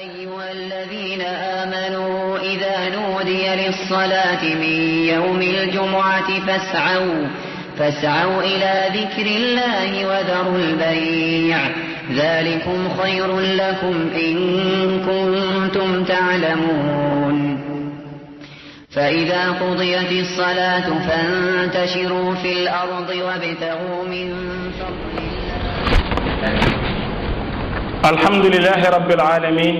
أيها الذين آمنوا إذا نودي للصلاة من يوم الجمعة فاسعوا إلى ذكر الله وذروا البيع ذلكم خير لكم إن كنتم تعلمون فإذا قضيت الصلاة فانتشروا في الأرض وابتغوا من فضل الله. الحمد لله رب العالمين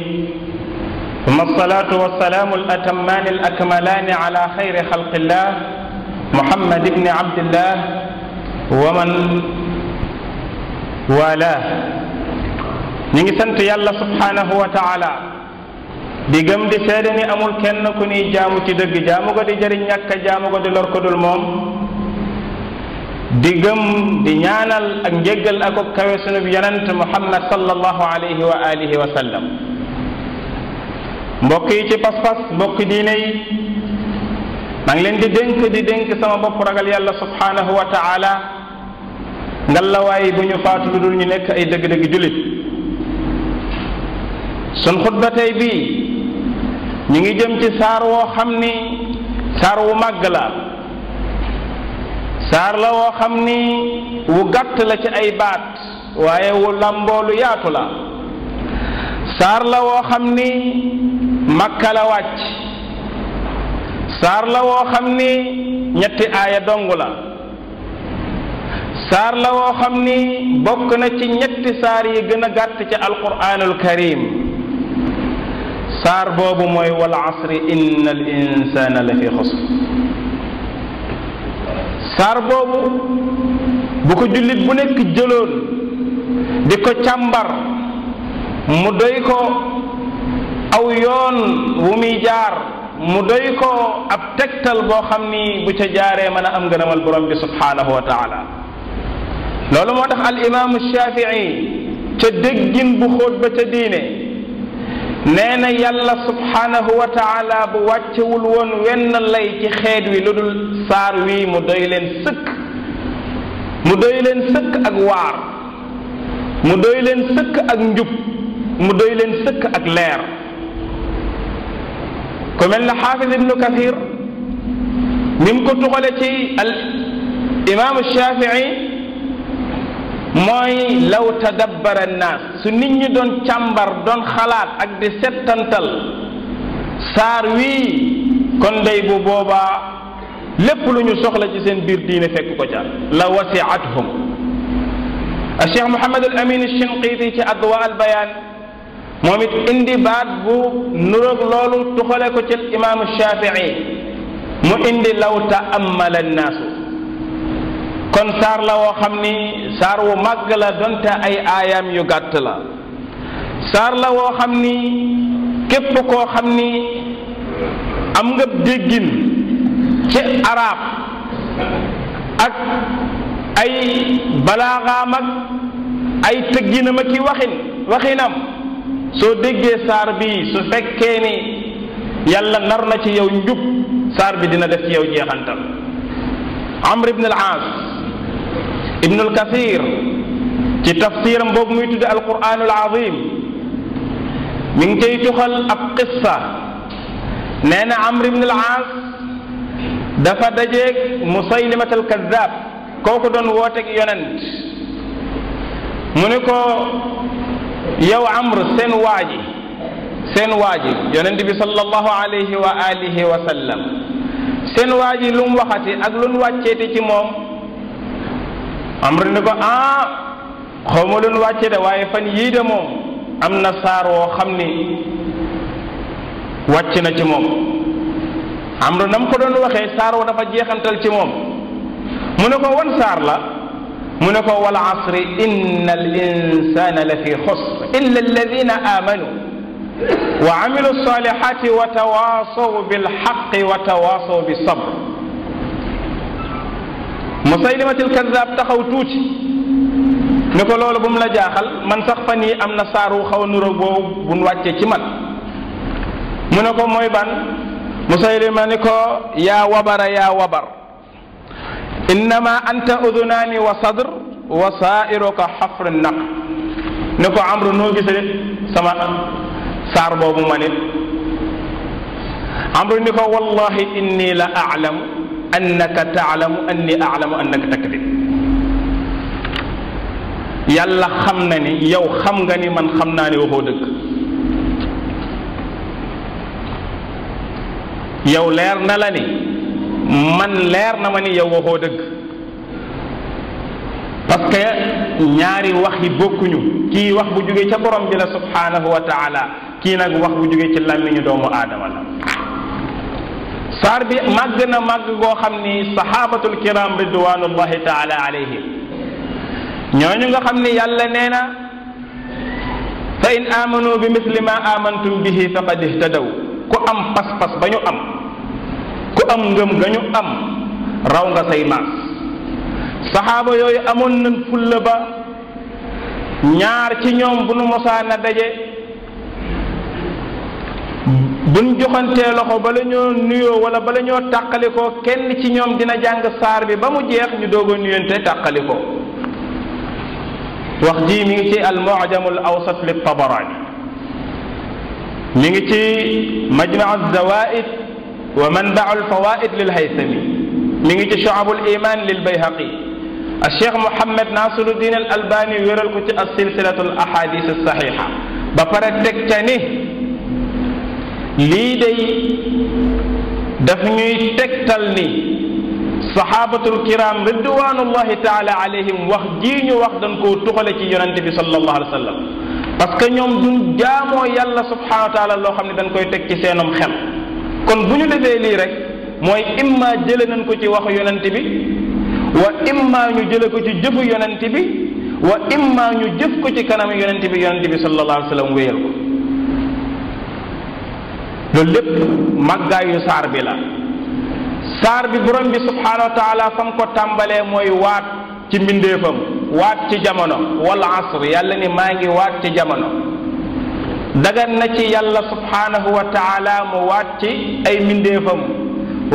ثم الصلاة والسلام الأتمان الأكملان على خير خلق الله محمد بن عبد الله ومن والاه. ñi ngi sant yàlla subhanahu wa taala di gëm di seede ni amul kenn ku ni jaamu ci dëgg jaamu ko di jëriñ ñàkk jaamu ko di lor ko dul moom di gëm di ñaanal ak njéggal ak kawe sunu yonent Muhammad sallallahu alayhi wa alihi wa sallam. mbokk yi ci pas-pas mbokk diine yi maa ngi leen di dénk sama bopp ragal yàlla subhanahu wa taala ngallawaay bu ñu faatu lu dul ñu nekk ay dëgg-dëgg jullit. sun xutba tey bii ñu ngi jëm ci saar woo xam ni saar wu màgg la saar la woo xam ni wu gàtt la ci ay baat waaye wu làmboolu yaatu la saar la woo xam ni Makka la wàcc saar la woo xam ni ñetti aaya dong la saar la woo xam ni bokk na ci ñetti saar yi gën a gàtt ci alquraanul karim saar boobu mooy wal asri inna al insana la fi xusr. saar boobu bu ko jullit bu nekk jëloon di ko càmbar mu doy ko aw yoon wu muy jaar mu doy ko ab tegtal boo xam ni bu ca jaaree mën a am ngërëmal borom bi subhanahu wa taala. loolu moo tax al imaamu Shafii ca déggin bu xóot ba ca diine nee na yàlla subhanahu wa taala bu wàccewul woon wenn lay ci xeet wi lu dul saar wi mu doy leen sëkk ak waar mu doy leen sëkk ak njub mu doy leen sëkk ak leer. ku mel na xaafis ibnu kathir ni mu ko tuxale ci al imaamu Shafii mooy law tadabbara annaas su nit ñi doon càmbar doon xalaat ak di settantal saar wii kon day bu boobaa lépp lu ñu soxla ci seen biir diine fekk ko ca la wasiathum. a cheikh Muhammad al Amin Shinqiti ci adwa al bayaan moom it indi baat bu nuroog loolu tuxale ko ci imaamu Shafii mu indi law ta'ammala annaasu. kon saar la woo xam ni saar wu màgg la donte ay aayaam yu gàtt la saar la woo xam ni képp koo xam ni am nga déggin ci arab ak ay balaaxaam ak ay tëgginam ak waxinam soo déggee saar bi su fekkee ni yàlla nar na ci yow njub saar bi dina def ci yow jeexantal. Amr ibn al-Aas ibnul Kathir ci tafsiram boobu muy tudde alquranul azim mi ngi cay tuxal ab qissa nee na Amr ibn al-Aas dafa dajeeg Musaylimat al-Kazzab kooku doon wooteeg yonent mu ne ko yow Amr seen waaji yonent bi sallallahu alayhi wa alihi wa sallam seen waaji lu mu waxati ak lu mu wàcceeti ci moom Amr ne ko xaw ma lu mu wàcce de waaye fan yii de moom am na saar woo xam ni wàcc na ci moom. Amr nam ko doon waxee saar woo dafa jeexantal ci moom mu ne ko wan saar la mu ne ko wal asri inna al insana la fi xusr illa alladina amanu wa amilu salihati wa tawasaw bil haqqi wa tawasaw bis sabr. Musaylimatul Kazzab taxaw tuuti ne ko loolu bu mu la jaaxal man sax fan yi am na saar wu xaw a nuróo boobu bu nu wàccee ci man mu ne ko mooy ban Musaylima ni ko yaa wabar innama anta udunaani wa sadr wa sairuka xafru naq ne ko Amru noo gise sama saar boobu ma nit Amru ni ko wallahi inni la a'lamu annaka ta'lamu anni a'lamu annaka takdib yàlla xam na ni yow xam nga ni man xam naa ni waxoo dëgg yow leer na la ni man leer na ma ni yow waxoo dëgg parce que ñaari wax yi bokkuñu kii wax bu jógee ca borom bi la subhanahu wa taala kii nag wax bu jógee ci làmmiñu doomu aadama la saar bi màgg na màgg goo xam ni sahabatul kiram ridwanullahi taala alayhim ñooñu nga xam ni yàlla nee na fa in amanu bi misli ma amantum bihi faqad ihtadaw ku am pas-pas ba ñu am ku am ngëm ga ñu am raw nga say maas saxaaba yooyu amoon nañ fulla ba ñaar ci ñoom bu nu mosaana daje buñ joxantee loxo bala ñoo nuyoo wala bala ñoo tàqalikoo kenn ci ñoom dina jàng saar bi ba mu jeex ñu doog a nuyante tàqalikoo wax ji mi ngi ci al-Mu'jam al-Awsat li Tabarani mi ngi ci Majma' az-Zawaid wa Manba' al-Fawaid lil Haythami mi ngi ci Shu'ab al-Iman lil Bayhaqi al-Cheikh Muhammad Nasiruddin al-Albani wéral ko ci as-silsilatu al-ahadith as-sahiha ba pare teg ca ni lii day daf ñuy tegtal ni sahabatul kiram ridwanullahi taala alayhim wax jii ñu wax dañ koo tuxale ci yonente bi sallallahu alayhi wa sallam parce que ñoom duñ jaamoo yàlla subhanahu wa taala loo xam ne dañ koy teg ci seenum xel kon bu ñu defee lii rek mooy imma jële nañ ko ci waxu yonente bi wa imma ñu jële ko ci jëfu yonente bi wa imma ñu jëf ko ci kanam yonente bi sallallahu alayhi wa sallam wéyal ko loolu lépp màggaayu saar bi la saar bi borom bi subhanahu wa taala fam ko tàmbalee mooy waat ci mbindeefam waat ci jamono wal asr yàlla ni maa ngi waat ci jamono dagan na ci yàlla subhanahu wa taala mu waat ci ay mbindeefam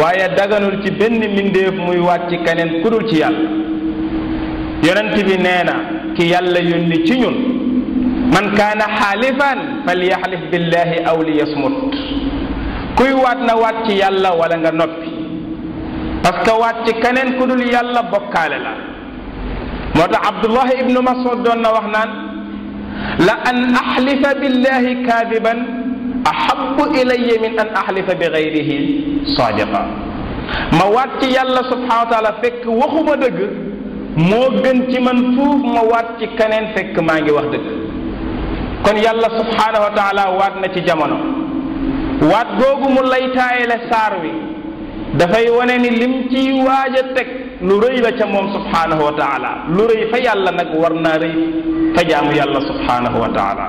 waaye daganul ci benn mbindeef muy waat ci keneen kudul ci yàlla yonent bi nee na ki yàlla yónni ci ñun man kaana xaalifan falyaxlif billahi aw liyasmut kuy waat na waat ci yàlla wala nga noppi parce que waat ci keneen ku dul yàlla bokkaale la moo tax Abdullah ibnu Mas'ud doon na wax naan la an axlifa billahi kaadiban ahabbu ilayya min an axlifa bi gayrihi sadiqa ma waat ci yàlla subhanahu wa taala fekk waxuma dëgg moo gën ci man fuuf ma waat ci keneen fekk maa ngi wax dëgg kon yàlla subhanahu wa taala waat na ci jamono waat googu mu laytaayale saar wi dafay wane ni lim ci waaj a teg lu rëy la ca moom subhanahu wa taala lu rëy fa yàlla nag war naa rëy fa jaamu yàlla subhanahu wa taala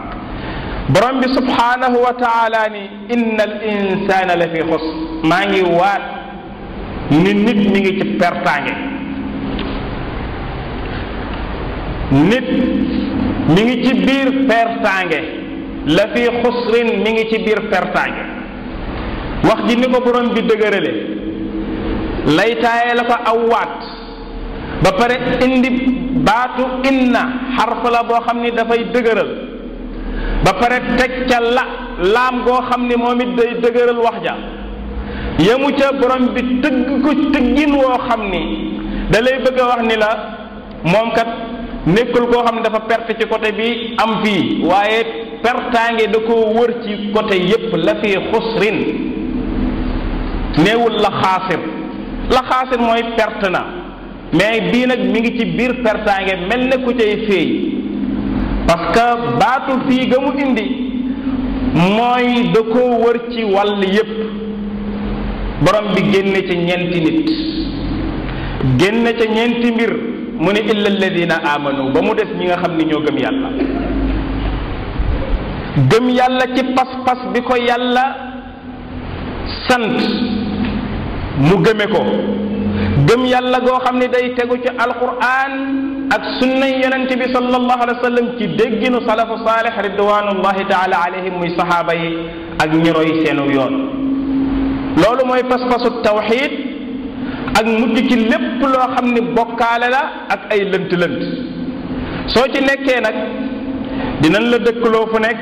borom bi subhanahu wa taala ni inna al insana la fi xusr maa ngi waat ni nit mi ngi ci pertaange nit mi ngi ci biir pertaange la fi xusrin mi ngi ci biir pertaange wax ji ni ko borom bi dëgërale laytaaye la ko aw waat ba pare indi baatu inna xarf la boo xam ni dafay dëgëral ba pare teg ca laam goo xam ni moom it day dëgëral wax ja yemu ca borom bi tëgg ko tëggin woo xam ni da lay bëgg a wax ni la moom kat nekkul koo xam ne dafa perte ci côté bi am fii waaye pertaange da koo wër ci côté yépp la fi xusrin neewul la xaasir mooy perte na mais bii nag mi ngi ci biir pertaange mel ne ku cay féey parce que baatu fii ga mu indi mooy da koo wër ci wàll yépp borom bi génne ca ñeenti nit génne ca ñeenti mbir mu ne illa alladina amanu ba mu des ñi nga xam ni ñoo gëm yàlla gëm yàlla ci pas-pas bi ko yàlla sant mu gëme ko gëm yàlla goo xam ni day tegu ci alquran ak sunna yonente bi sallallahu alayhi wa sallam ci dégginu salafu saalih ridwanullahi taala alayhim muy sahaaba yi ak ñi roy seenu yoon loolu mooy pas-pasu tawxid ak mujj ci lépp loo xam ni bokkaale la ak ay lënt-lënt soo ci nekkee nag dinañ la dëkkaloo fu nekk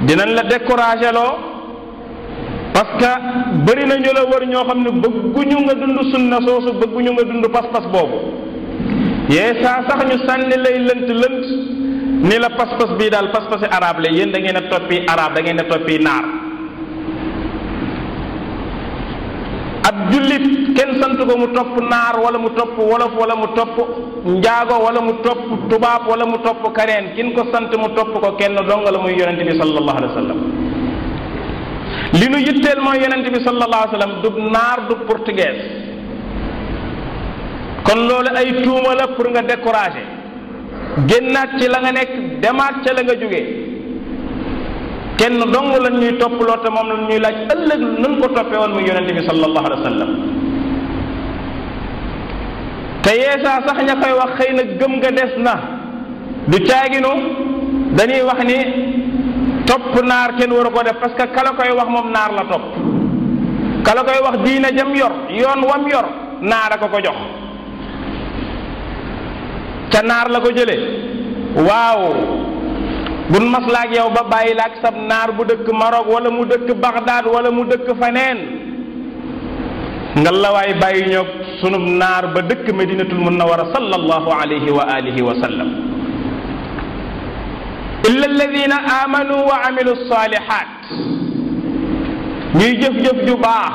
dinañ la découragé loo parce que bëri na ñu la wër ñoo xam ne bëgguñu nga dund sunna soosu, bëgguñu nga dund pas-pas boobu. yee saa sax ñu sànni lay lënt ni la pas-pas bii daal pas-pasi arab la, yéen da ngeen a toppi arab, da ngeen a toppi naar. ab jullit kenn sant ko mu topp naar wala mu topp wolof wala mu topp njaago wala mu topp tubaab wala mu topp kaneen. kin ko sant mu topp ko kenn dong la muy yonente bi sallallahu alayhi wa sallam. li nu yitteel mooy yonente bi sallallahu alayhi wa sallam, du naar du portugais. kon loolu ay tuuma la pour nga décourager, génnaat ci la nga nekk, demaat ca la nga jógee. kenn dong lañ ñuy topploo te moom lañ ñuy laaj ëllëg nun ko toppee woon muy yonente bi sallallahu alayhi wa sallam. te yeesaa sax ña koy wax xëy na gëm nga des na, du caaginu dañuy wax ni topp naar kenn waru ko def parce que kala koy wax moom naar la topp, kala koy wax diina jëm yor, yoon wam yor naar a ko jox, ca naar la ko jële. waaw bun maslaak yow ba bàyyi laak sab naar bu dëkk Maroc wala mu dëkk Bagdad wala mu dëkk faneen, nga la waay bàyyi ñoog sunub naar ba dëkk Madinatul Munawwara sallallahu alayhi wa alihi wa sallam. illa alladina amanu wa amilu salihat, ñuy jëf-jëf ju baax.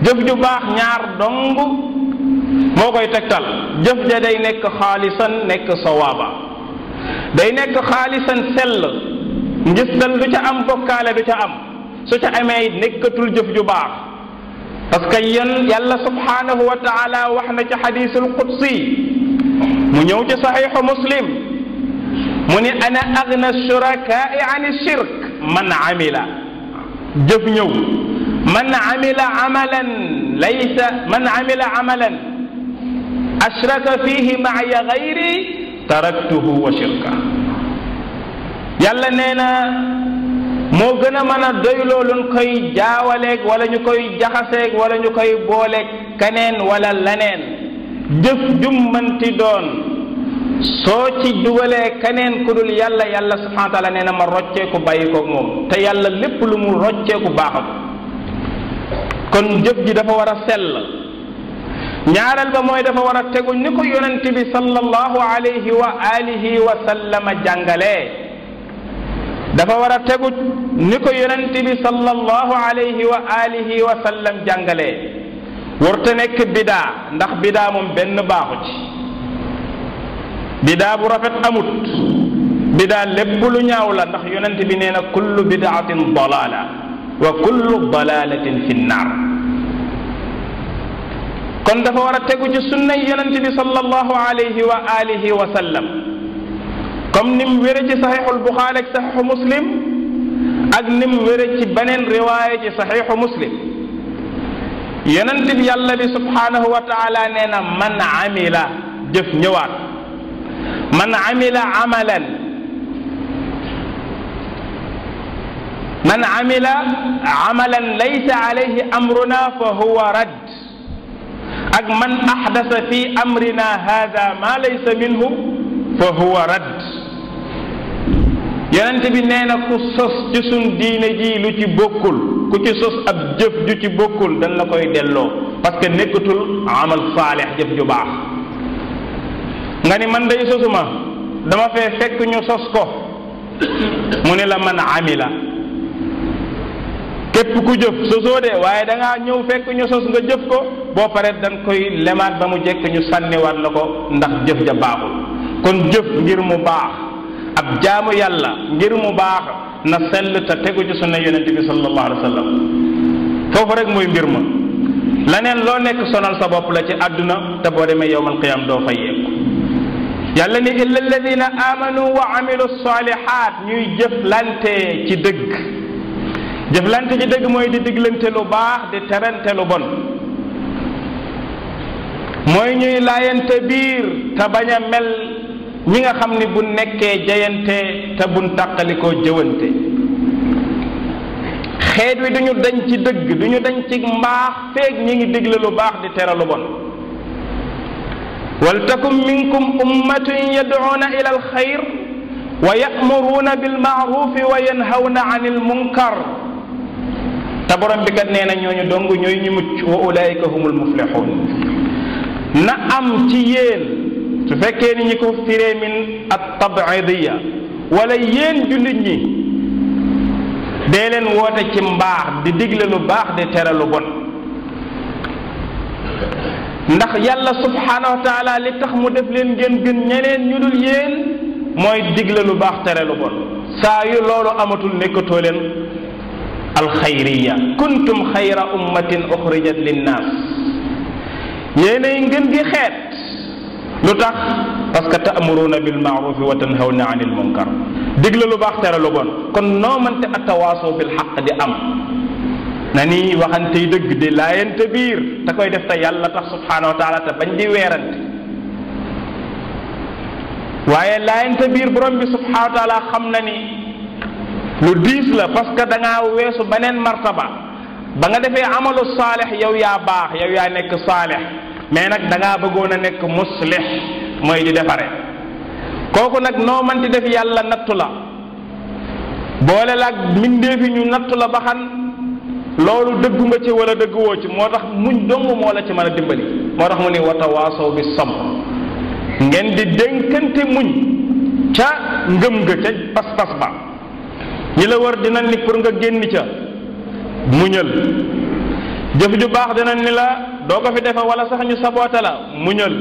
jëf ju baax ñaar dong moo koy tegtal. jëf ja day nekk xaalisan, nekk sawaaba, day nekk xaalisan sell, njëstal du ca am, bokkaale du ca am. su ca amee nekkatul jëf ju baax, parce que yàlla subhanahu wa taala wax na ci xadiisul qudsi, mu ñëw ci saxiixu muslim, mu ni ana agna shurakaai an shirk man amila. jëf ñëw man amila amalan laysa man amila amalan ashraka fihi maaya gayri taraktuhu wa shirka. yàlla nee na moo gën a mën a doyloo luñ koy jaawaleeg wala ñu koy jaxaseeg wala ñu koy booleeg kaneen wala laneen. jëf jummanti doon soo ci dugalee kaneen ku dul yàlla, yàlla subhanahu wa taala nee na ma rocceeku bàyyi koog moom, te yàlla lépp lu mu rocceeku baaxam. kon jëf ji dafa war a sell. ñaareel ba mooy dafa war a tegu ni ko yonent bi sallallahu alayhi wa alihi wa sallama jàngalee. dafa war a tegu ni ko yonent bi sallallahu alayhi wa alihi wa sallam jàngalee. warta nekk bidaa, ndax bidaa moom benn baaxu ci. bidaa bu rafet amut. bidaa lépp lu ñaaw la, ndax yonent bi nee na kullu bidaatin dalaala wa kullu dalaalatin fi nnaar. kon dafa war a tegu ci sunnay yonent bi sallallahu alayhi wa alihi wa sallam, comme ni mu wére ci saxiixul Buxaari ak saxiixu Muslim, ak ni mu wére ci beneen riwaaya ci saxiixu Muslim. yonent bi yàlla bi subhanahu wa taala nee na man amila, jëf ñëwaat, man amila amalan, man amila amalan laysa alayhi amruna fa huwa radd, ak man ahdasa fi amrina hada ma laysa minhu fa huwa radd. yonent bi nee na ku sos ci sun diine ji lu ci bokkul, ku ci sos ab jëf ju ci bokkul dañ la koy delloo, parce que nekkatul amal saalix, jëf ju baax. nga ni man day sosuma, dama fee fekk ñu sos ko, mu ne la man amila. képp ku jëf sosoo de, waaye da ngaa ñëw fekk ñu sos nga jëf ko, boo paree dañ koy lemaat ba mu jekk ñu sànniwaat la ko, ndax jëf ja baaxul. kon jëf ngir mu baax, ab jaamu yàlla ngir mu baax na sell te tegu ci sunna yonente bi sallallahu alayhi wa sallam. foofu rek mooy mbir ma. laneen loo nekk sonal sa bopp la ci àdduna, te boo demee yowmal qiyaam doo fay yeeku. yàlla ni illa alladina amanu wa amilu salihat, ñuy jëflante ci dëgg. jëflante ci dëgg mooy di diglante lu baax, di terante lu bon, mooy ñuy laayante biir te bañ a mel ñi nga xam ni bu nekkee jayante te buñ tàqalikoo jëwante. xeet wi duñu dañ ci dëgg, duñu dañ ci mbaax feeg ñi ngi digle lu baax di tere lu bon. wal takum minkum ummatun yad'una ila alxayr wa ya'muruna bil ma'rufi wa yanhawna 'anil munkar te borom bi kat nee na ñooñu dong ñooy ñu mucc wa ulaika humul muflihun na am ci yéen su fekkee ni ñi ko firee min at-tab'idiyya wala yéen jullit ñi dee leen woote ci mbaax di digle lu baax di tere lu bon ndax yàlla subhanahu wa taala li tax mu def leen ngeen gën ñeneen ñu dul yéen mooy digle lu baax tere lu bon saa yu loolu amatul nekkatoo leen alxayriya kuntum xayra ummatin uxrijat linnaas yéenay ngeen gi xeet lu tax parce que ta'muruna bil ma'ruf wa tanhawna 'anil munkar digle lu baax tere lu bon kon noo mënte atawaasaw bil xaq di am na ni waxante yi dëgg di laayante biir te koy def te yàlla tax subhanahu wa taala te bañ di weerante waaye laayante biir borom bi subhanahu wa taala xam na ni lu diis la parce que da ngaa weesu beneen martaba ba nga defee amalu saalix yow yaa baax yow yaa nekk saalix mais nag da ngaa bëggoon a nekk muslix mooy di defare kooku nag noo manti def yàlla nattu la boole la ak mbindeefi ñu nattu la ba xam loolu dëggu nga ci wala dëgguwoo ci moo tax muñ dong moo la ci mën a dimbali moo tax mu ni watawaasaw bi sabr ngeen di dénkante muñ ca ngëm nga ca pas-pas ba ñi la war dina ni pour nga génn ca muñal jëf ju baax dina ni la doo ko fi defe wala sax ñu saboote la muñal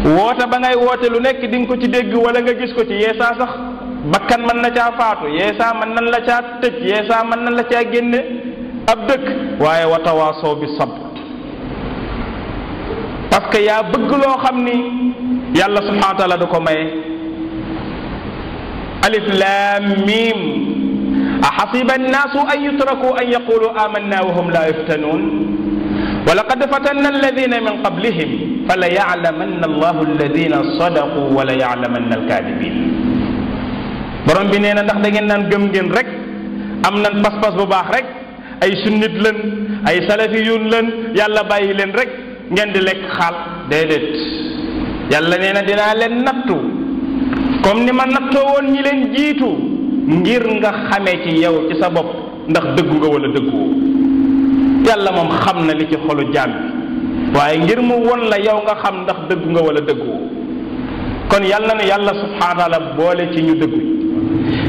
woote ba ngay woote lu nekk di nga ko ci dégg wala nga gis ko ci yeesaa sax bakkan mën na caa faatu yeesaa mën nan la caa tëj yeesaa mën nan la caa génne ab dëkk waaye watawaasaw bi sabr parce que yaa bëgg loo xam ni yàlla subhanahu wa taala du ko maye alif lam mim ahasiba annaasu an yutraku an yaqulu amanna wa hum la yuftanun wa laqad fatanna alladina min qablihim fala ya'lamanna allahu alladina sadaqu wa la ya'lamanna alkadibin borom bi nee na ndax da ngeen naan gëm ngeen rek am nan pas-pas bu baax rek ay sunnit leen ay salafiyun leen yàlla bàyyi leen rek ngeen di lekk xaal déedéet yàlla nee na dinaa leen nattu comme ni ma nattoo woon ñi leen jiitu ngir nga xamee ci yow ci sa bopp ndax dëggu nga wala dëgguwoo yàlla moom xam na li ci xolu jaam bi waaye ngir mu won la yow nga xam ndax dëggu nga wala dëgguwoo kon yàlla na yàlla subhanahu wa taala boole ci ñu dëggu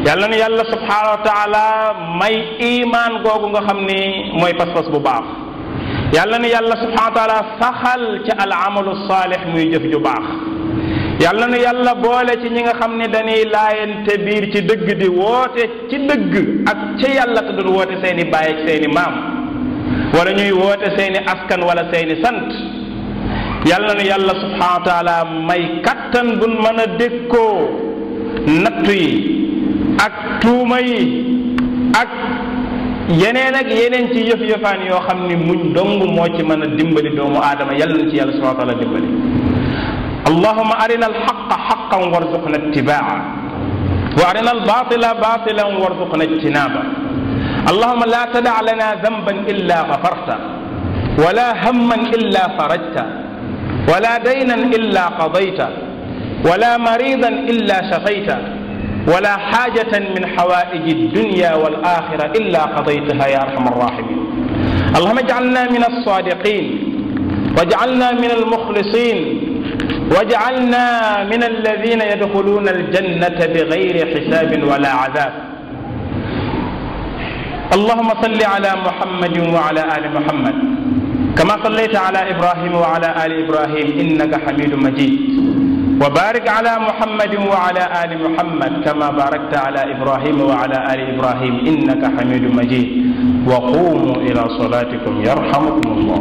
yàlla na yàlla subhanahu wa taala may imaan googu nga xam ni mooy pas-pas bu baax yàlla na yàlla subhanahu wa taala saxal ci al amalu saalix muy jëf ju baax yàlla na yàlla boole ci ñi nga xam ne dañuy laayante biir ci dëgg di woote ci dëgg ak ci yàlla te duñ woote seeni baay ak seeni maam wala ñuy woote seeni askan wala seeni sant yàlla na yàlla subhanahu wa taala may kattan buñ mën a dékkoo nattu yi ak tuuma yi ak yeneen ci yëf-yëfaan yoo xam ni muñ dong moo ci mën a dimbali doomu aadama yàlla na ci yàlla subhanahu wa taala dimbali allahumma arina alxaqa xaqan warzuqna ittibaa wa arina albatila batilan warzuqna ijtinaba allahumma la tada lana damban illa gafarta wala hamman illa farajta wala daynan illa qadayta wala maridan illa shafayta ولا حاجة من حوائج الدنيا والآخرة إلا قضيتها يا أرحم الراحمين اللهم اجعلنا من الصادقين واجعلنا من المخلصين واجعلنا من الذين يدخلون الجنة بغير حساب ولا عذاب اللهم صل على محمد وعلى آل محمد كما صليت على إبراهيم وعلى آل إبراهيم إنك حميد مجيد وبارك على محمد وعلى آل محمد كما باركت على إبراهيم وعلى آل إبراهيم إنك حميد مجيد وقوموا إلى صلاتكم يرحمكم الله